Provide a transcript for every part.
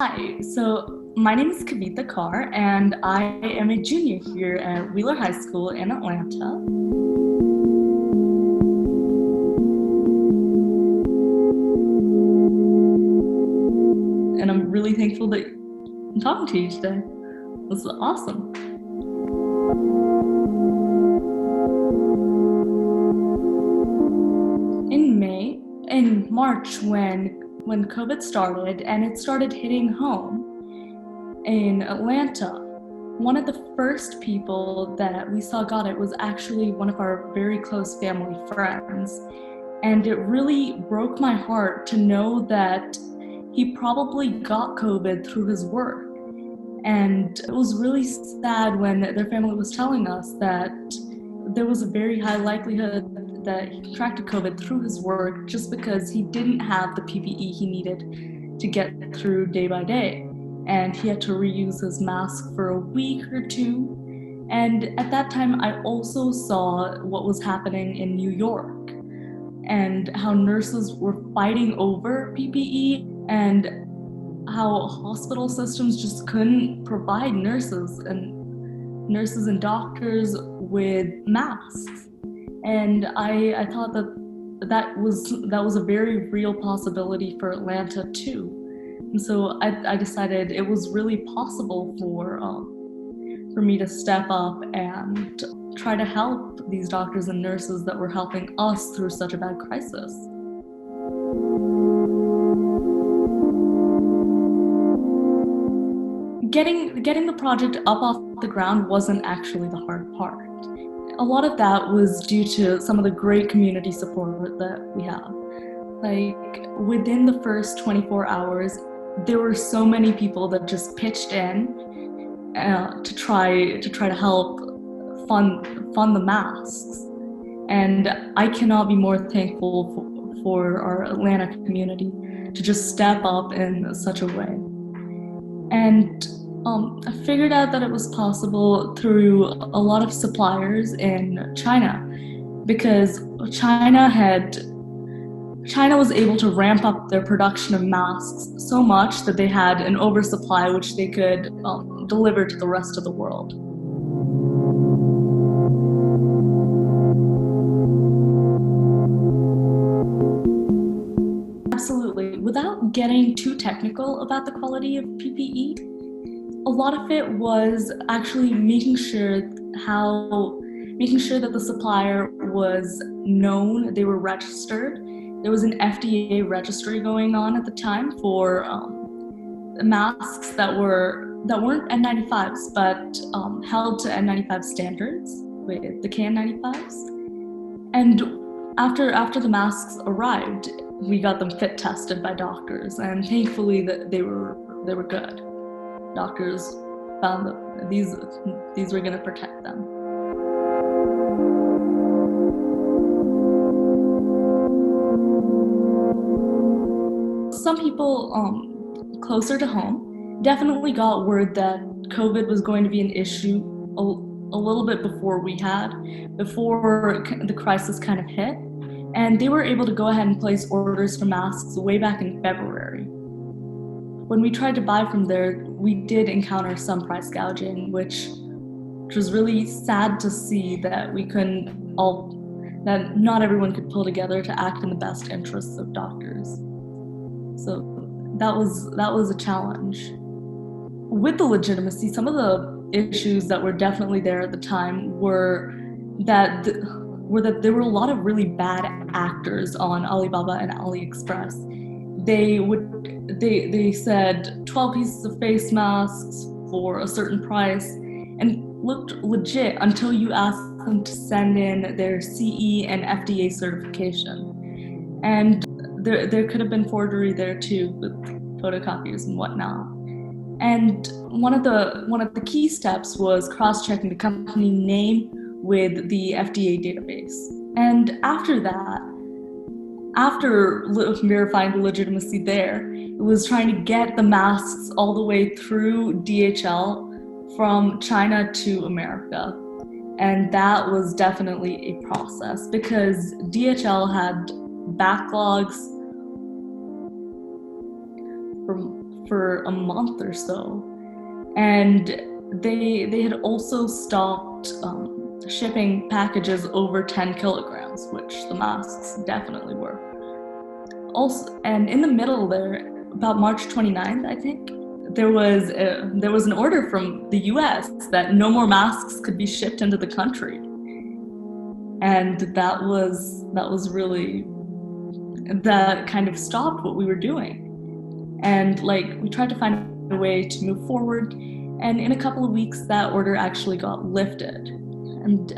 Hi, so my name is Kavita Kar, and I am a junior here at Wheeler High School in Atlanta. And I'm really thankful that I'm talking to you today. This is awesome. In March, when COVID started and it started hitting home in Atlanta, one of the first people that we saw got it was actually one of our very close family friends. And it really broke my heart to know that he probably got COVID through his work. And it was really sad when their family was telling us that there was a very high likelihood that he contracted COVID through his work just because he didn't have the PPE he needed to get through day by day. And he had to reuse his mask for a week or two. And at that time, I also saw what was happening in New York and how nurses were fighting over PPE and how hospital systems just couldn't provide nurses and doctors with masks. And I thought that was a very real possibility for Atlanta too. And so I decided it was really possible for me to step up and try to help these doctors and nurses that were helping us through such a bad crisis. Getting the project up off the ground wasn't actually the hard part. A lot of that was due to some of the great community support that we have. Like within the first 24 hours, there were so many people that just pitched in to try to help fund the masks. And I cannot be more thankful for our Atlanta community to just step up in such a way. And I figured out that it was possible through a lot of suppliers in China, because China was able to ramp up their production of masks so much that they had an oversupply which they could deliver to the rest of the world. Absolutely. Without getting too technical about the quality of PPE, a lot of it was actually making sure that the supplier was known, they were registered. There was an FDA registry going on at the time for masks that weren't N95s, but held to N95 standards with the KN95s. And after the masks arrived, we got them fit tested by doctors, and thankfully that they were good. Doctors found that these were going to protect them. Some people closer to home definitely got word that COVID was going to be an issue a little bit before the crisis kind of hit, and they were able to go ahead and place orders for masks way back in February. When we tried to buy from there, we did encounter some price gouging, which was really sad to see that that not everyone could pull together to act in the best interests of doctors. So that was a challenge. With the legitimacy, some of the issues that were definitely there at the time were that there were a lot of really bad actors on Alibaba and AliExpress. They said 12 pieces of face masks for a certain price and looked legit until you asked them to send in their CE and FDA certification. And there could have been forgery there too, with photocopiers and whatnot. And one of the key steps was cross-checking the company name with the FDA database. And after that, after verifying the legitimacy there, it was trying to get the masks all the way through DHL from China to America. And that was definitely a process because DHL had backlogs for a month or so. And they had also stopped shipping packages over 10 kilograms, which the masks definitely were. Also, and in the middle there, about March 29th, I think, there was an order from the US that no more masks could be shipped into the country. And that was really, that kind of stopped what we were doing. And we tried to find a way to move forward, and in a couple of weeks that order actually got lifted. And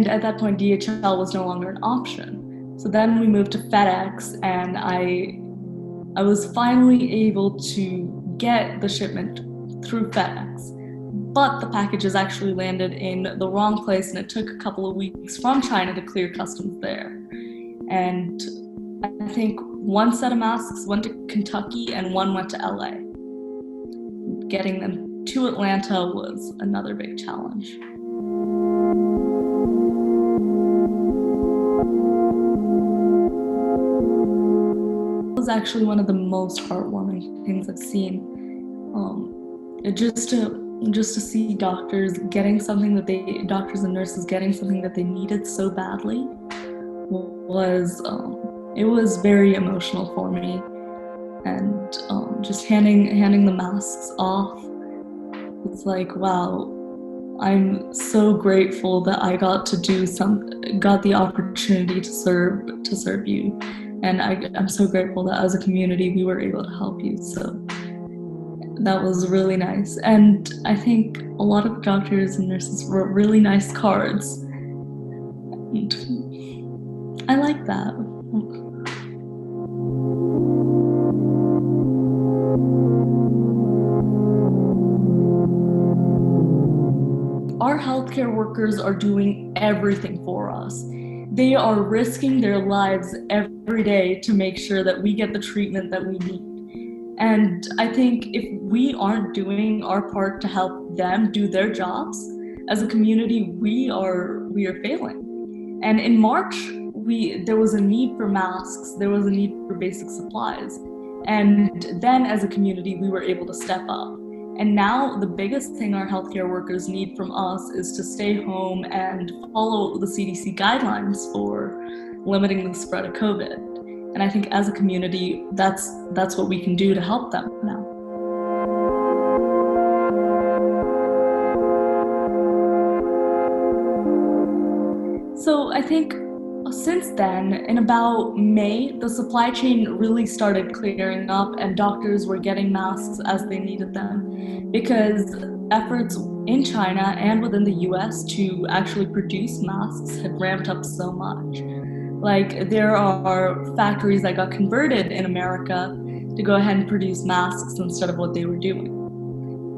at that point DHL was no longer an option. So then we moved to FedEx, and I was finally able to get the shipment through FedEx. But the packages actually landed in the wrong place, and it took a couple of weeks from China to clear customs there. And I think one set of masks went to Kentucky and one went to LA. Getting them to Atlanta was another big challenge. It was actually one of the most heartwarming things I've seen. Just to see doctors and nurses getting something that they needed so badly was very emotional for me. And just handing the masks off, it's like, wow, I'm so grateful that I got the opportunity to serve you, and I'm so grateful that as a community we were able to help you. So that was really nice. And I think a lot of doctors and nurses wrote really nice cards, and I like that. Our healthcare workers are doing everything for us. They are risking their lives every day to make sure that we get the treatment that we need. And I think if we aren't doing our part to help them do their jobs, as a community, we are failing. And in March, there was a need for masks, there was a need for basic supplies. And then as a community, we were able to step up. And now the biggest thing our healthcare workers need from us is to stay home and follow the CDC guidelines for limiting the spread of COVID. And I think as a community, that's what we can do to help them now. So I think since then, in about May, the supply chain really started clearing up and doctors were getting masks as they needed them, because efforts in China and within the US to actually produce masks had ramped up so much. There are factories that got converted in America to go ahead and produce masks instead of what they were doing.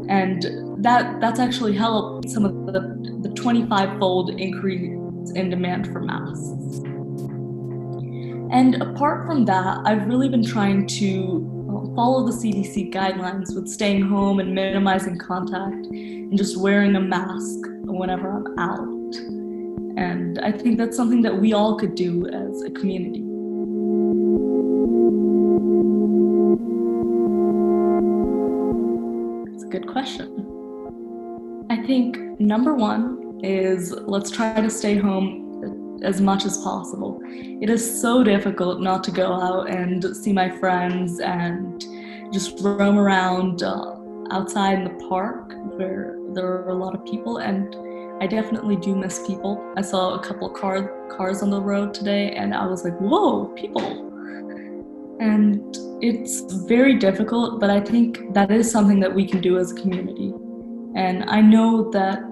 And that's actually helped some of the 25-fold increase in demand for masks. And apart from that, I've really been trying to follow the CDC guidelines with staying home and minimizing contact and just wearing a mask whenever I'm out. And I think that's something that we all could do as a community. That's a good question. I think number one is let's try to stay home as much as possible. It is so difficult not to go out and see my friends and just roam around outside in the park where there are a lot of people, and I definitely do miss people. I saw a couple of cars on the road today and I was like, whoa, people. And it's very difficult, but I think that is something that we can do as a community. And I know that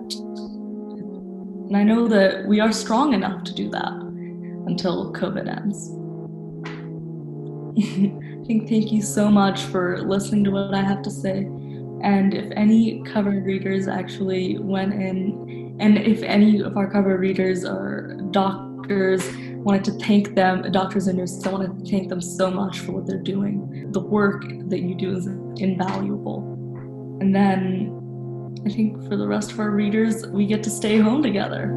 we are strong enough to do that until COVID ends. Thank you so much for listening to what I have to say. And if any cover readers actually went in, and if any of our cover readers are doctors, wanted to thank them, doctors and nurses, I want to thank them so much for what they're doing. The work that you do is invaluable. And then I think for the rest of our readers, we get to stay home together.